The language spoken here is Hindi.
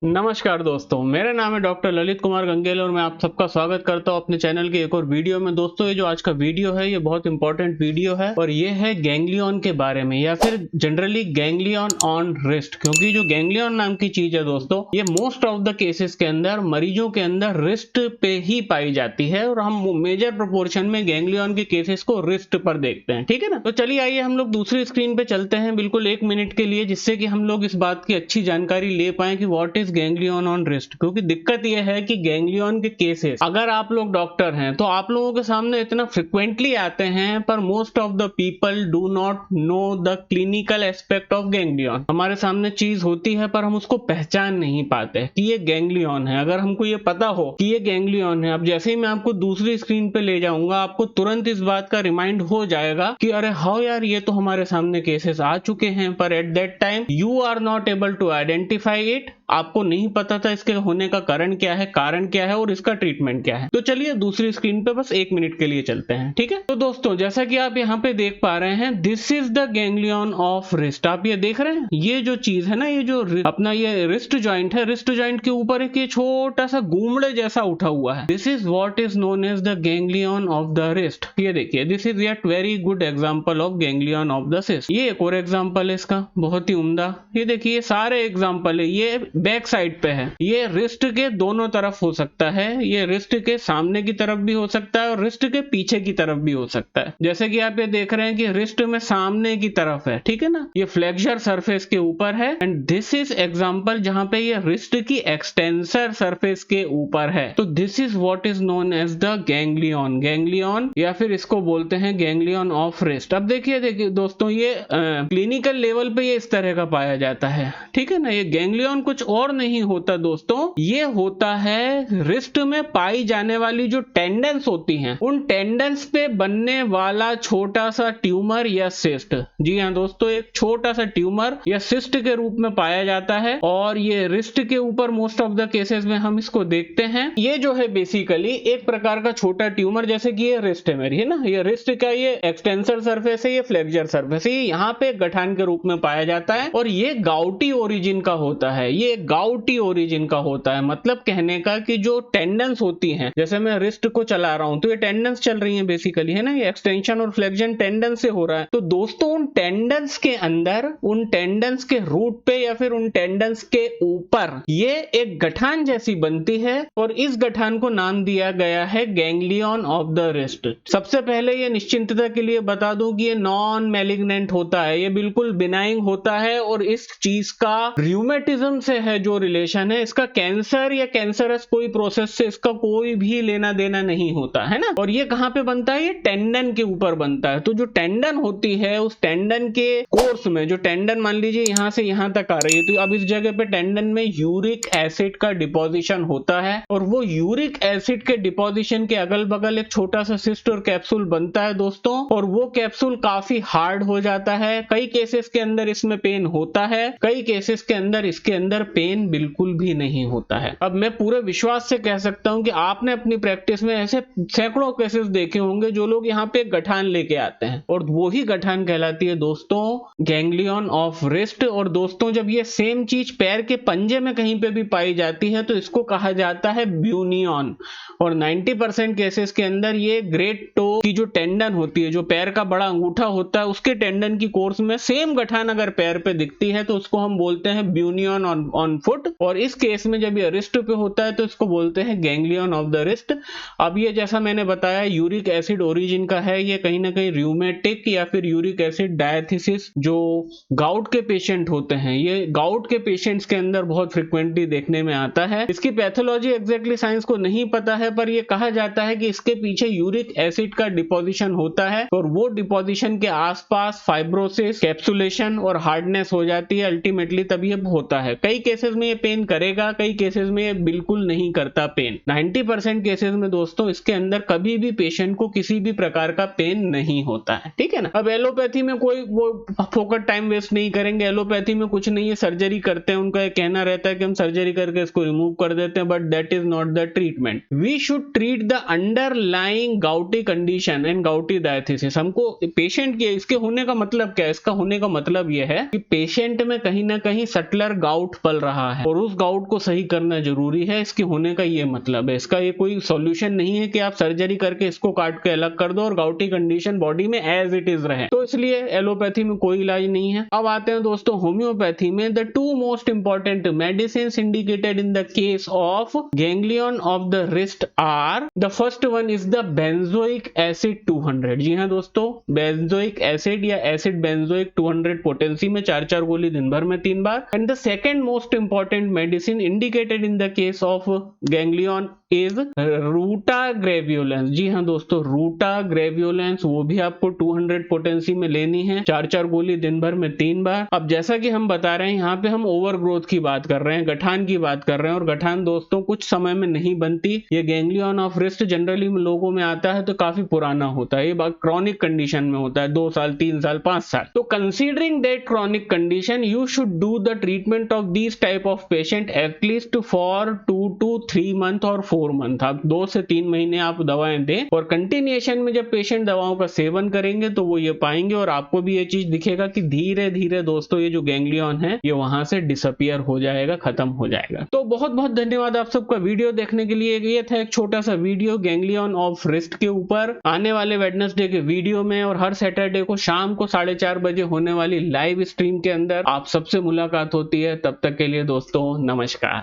नमस्कार दोस्तों, मेरा नाम है डॉक्टर ललित कुमार गंगेल और मैं आप सबका स्वागत करता हूं अपने चैनल के एक और वीडियो में। दोस्तों, ये जो आज का वीडियो है ये बहुत इंपॉर्टेंट वीडियो है और ये है गैंग्लियन के बारे में, या फिर जनरली गैंग्लियन ऑन रिस्ट। क्योंकि जो गैंग्लियन नाम की चीज है दोस्तों, ये मोस्ट ऑफ द केसेस के अंदर मरीजों के अंदर रिस्ट पे ही पाई जाती है और हम मेजर प्रोपोर्शन में गैंग्लियन के केसेस को रिस्ट पर देखते हैं। ठीक है ना। तो चलिए आइए हम लोग दूसरी स्क्रीन पे चलते हैं बिल्कुल 1 मिनट के लिए, जिससे कि हम लोग इस बात की अच्छी जानकारी ले पाए कि what is ganglion on wrist. क्योंकि दिक्कत यह है कि गैंग्लियन के केसेस, अगर आप लोग डॉक्टर हैं तो आप लोगों के सामने इतना फ्रिक्वेंटली आते हैं, पर most of the people do not know the clinical aspect of ganglion. हमारे सामने चीज होती है पर हम उसको पहचान नहीं पाते कि ये गैंग्लियन है। अगर हमको ये पता हो कि ये गैंग्लियन है, अब जैसे ही मैं आपको दूसरी स्क्रीन पे ले जाऊंगा, आपको तुरंत इस बात का रिमाइंड हो जाएगा कि अरे हाँ यार, ये तो हमारे सामने केसेस आ चुके हैं, पर at that time you are not able to identify it. आपको नहीं पता था इसके होने का कारण क्या है और इसका ट्रीटमेंट क्या है। तो चलिए दूसरी स्क्रीन पे बस 1 मिनट के लिए चलते हैं। ठीक है। तो दोस्तों, जैसा कि आप यहाँ पे देख पा रहे हैं, this is the ganglion of wrist. आप ये देख रहे हैं, ये जो चीज है ना, ये जो अपना ये रिस्ट जॉइंट है, रिस्ट जॉइंट के ऊपर एक ये छोटा सा गुमड़े जैसा उठा हुआ है। This is what is known as the ganglion of the wrist. ये देखिए, this is yet very good example of ganglion of the cyst. ये एक और एग्जांपल है इसका, बहुत ही उम्दा। ये देखिए, सारे एग्जांपल है। ये बैक साइड पे है, ये रिस्ट के दोनों तरफ हो सकता है, ये रिस्ट के सामने की तरफ भी हो सकता है और रिस्ट के पीछे की तरफ भी हो सकता है। जैसे कि आप ये देख रहे हैं कि रिस्ट में सामने की तरफ है, ठीक है ना, ये फ्लेक्सर सरफेस के ऊपर है। एंड दिस इज एग्जांपल जहां पे ये रिस्ट की एक्सटेंसर सरफेस के ऊपर है। तो this is what is known as the ganglion, या फिर इसको बोलते हैं गैंग्लियन ऑफ रिस्ट। अब देखिए दोस्तों, ये क्लिनिकल लेवल पे ये इस तरह का पाया जाता है, ठीक है ना। ये गैंग्लियन कुछ और नहीं होता दोस्तों, ये होता है रिस्ट में पाई जाने वाली जो टेंडेंस होती हैं, उन टेंडेंस पे बनने वाला छोटा सा ट्यूमर या सिस्ट। जी हाँ दोस्तों, एक छोटा सा ट्यूमर या सिस्ट के रूप में पाया जाता है और ये रिस्ट के ऊपर मोस्ट ऑफ द केसेस में हम इसको देखते हैं। ये जो है बेसिकली एक प्रकार का छोटा ट्यूमर, जैसे कि ये रिस्ट है मेरी, है ना, ये रिस्ट का ये एक्सटेंसर सरफेस है, ये फ्लेक्सर सरफेस है, ये यहाँ पे गठान के रूप में पाया जाता है और ये गाउटी ओरिजिन का होता है। ये गाउटी ओरिजिन का होता है, मतलब कहने का कि जो टेंडेंस होती हैं, जैसे मैं रिस्ट को चला रहा हूं तो ये टेंडेंस चल रही है बेसिकली, है ना, ये एक्सटेंशन और फ्लेक्शन टेंडेंस से हो रहा है। तो दोस्तों, उन टेंडेंस के अंदर, उन टेंडेंस के रूट पे या फिर उन टेंडेंस के ऊपर ये एक गठान जैसी बनती है और इस गठान को नाम दिया गया है गैंग्लियन ऑफ द रिस्ट। सबसे पहले ये निश्चिंतता के लिए बता दूं कि ये नॉन मैलिग्नेंट होता है, ये बिल्कुल बिनाइन होता है और इस चीज का रूमेटिज्म से है जो रिलेशन है, इसका कैंसर या कैंसरस कोई प्रोसेस से इसका कोई भी लेना देना नहीं होता है ना। और ये कहां पे बनता है? ये टेंडन के ऊपर बनता है। तो जो टेंडन होती है, उस टेंडन के कोर्स में, जो टेंडन मान लीजिए यहां से यहां तक आ रही है, तो अब इस जगह पे टेंडन में यूरिक एसिड का डिपोजिशन होता है और वो यूरिक एसिड के डिपोजिशन के अगल बगल एक छोटा सा सिस्ट और कैप्सूल बनता है दोस्तों, और वो कैप्सूल काफी हार्ड हो जाता है। कई केसेस के अंदर इसमें पेन होता है, कई केसेस के अंदर इसके अंदर पेन बिल्कुल भी नहीं होता है। अब मैं पूरे विश्वास से कह सकता हूं कि आपने अपनी प्रैक्टिस में ऐसे सैकड़ों केसेस देखे होंगे जो लोग यहाँ पे गठान लेके आते हैं और वो ही गठान कहलाती है दोस्तों गैंग्लियन ऑफ रिस्ट। और दोस्तों, जब ये सेम चीज पैर के पंजे में कहीं पे भी पाई जाती है तो इसको कहा जाता है ब्यूनियन। और 90% केसेस के अंदर ये ग्रेट टो की जो टेंडन होती है, जो पैर का बड़ा अंगूठा होता है, उसके टेंडन की कोर्स में सेम गठान अगर पैर पे दिखती है तो उसको हम बोलते हैं ब्यूनियन ऑन फुट। और इस केस में जब ये रिस्ट पे होता है तो इसको बोलते हैं गैंग्लियन ऑफ द रिस्ट। अब ये जैसा मैंने बताया यूरिक एसिड ओरिजिन का है, ये कहीं ना कहीं रूमेटिक या फिर यूरिक एसिड डायथिसिस, जो गाउट के पेशेंट होते हैं, ये गाउट के पेशेंट्स के अंदर बहुत फ्रिक्वेंटली देखने में आता है। इसकी पैथोलॉजी एग्जैक्टली साइंस को नहीं पता है, पर यह कहा जाता है कि इसके पीछे यूरिक एसिड का डिपोजिशन होता है और वो डिपोजिशन के आसपास फाइब्रोसिस, कैप्सुलेशन और हार्डनेस हो जाती है अल्टीमेटली, तब ये होता है। कई केसेस में ये पेन करेगा, कई केसेस में ये बिल्कुल नहीं करता पेन। 90% केसेस में दोस्तों इसके अंदर कभी भी पेशेंट को किसी भी प्रकार का पेन नहीं होता है, ठीक है ना। अब एलोपैथी में कोई वो फोकट टाइम वेस्ट नहीं करेंगे, एलोपैथी में कुछ नहीं है, सर्जरी करते हैं, उनका ये कहना रहता है कि हम सर्जरी करके इसको रिमूव कर देते हैं, but that is not the treatment. We should treat the underlying gouty condition and gouty diathesis. हमको पेशेंट के इसके होने का मतलब क्या है? इसका होने का मतलब यह है कि पेशेंट में कहीं ना कहीं सटलर गाउट पल रहा है और उस गाउट को सही करना जरूरी है। इसके होने का ये मतलब है, इसका ये कोई सॉल्यूशन नहीं है कि आप सर्जरी करके इसको काट के अलग कर दो और गाउटी कंडीशन बॉडी में एज इट इज रहे। तो इसलिए एलोपैथी में कोई इलाज नहीं है। अब आते हैं दोस्तों होम्योपैथी में। The two most important medicine indicated in the case of ganglion of the wrist are, the first one is the benzoic acid 200। जी हाँ दोस्तों, बेंजोइक एसिड या एसिड बेंजोइक 200 पोटेंसी में 4-4 गोली दिन भर में 3 बार। And the second most important medicine indicated in the case of ganglion is ruta graveolens. जी हाँ दोस्तों, रूटाग्रेवियोलेंस, वो भी आपको 200 पोटेंसी में लेनी है, 4-4 गोली दिन भर में 3 बार। अब जैसा कि हम बता रहे हैं, यहाँ पे हम ओवर ग्रोथ की बात कर रहे हैं, गठान की बात कर रहे हैं, और गठान दोस्तों कुछ समय में नहीं बनती। ये गैंग्लियन ऑफ रिस्ट जनरली लोगों में आता है तो काफी पुराना होता है, ये बात क्रॉनिक कंडीशन में होता है, 2 साल 3 साल 5 साल। तो considering that chronic condition you should do the treatment of this type of patient at least for 2 to 3 month और 4 मंथ। आप 2 से 3 महीने आप दवाएं दें, और कंटिन्यूएशन में जब पेशेंट दवाओं का सेवन करेंगे तो वो ये पाएंगे और आपको भी ये चीज दिखेगा कि धीरे धीरे दोस्तों ये जो गैंग्लियन है ये वहां से डिसअपियर हो जाएगा, खत्म हो जाएगा। तो बहुत बहुत धन्यवाद आप सबका वीडियो देखने के लिए। ये था एक छोटा सा वीडियो गैंग्लियन ऑफ रिस्ट के ऊपर। आने वाले वेडनेसडे के वीडियो में और हर सैटरडे को शाम को 4:30 बजे होने वाली लाइव स्ट्रीम के अंदर आप सबसे मुलाकात होती है। तब तक के लिए दोस्तों नमस्कार।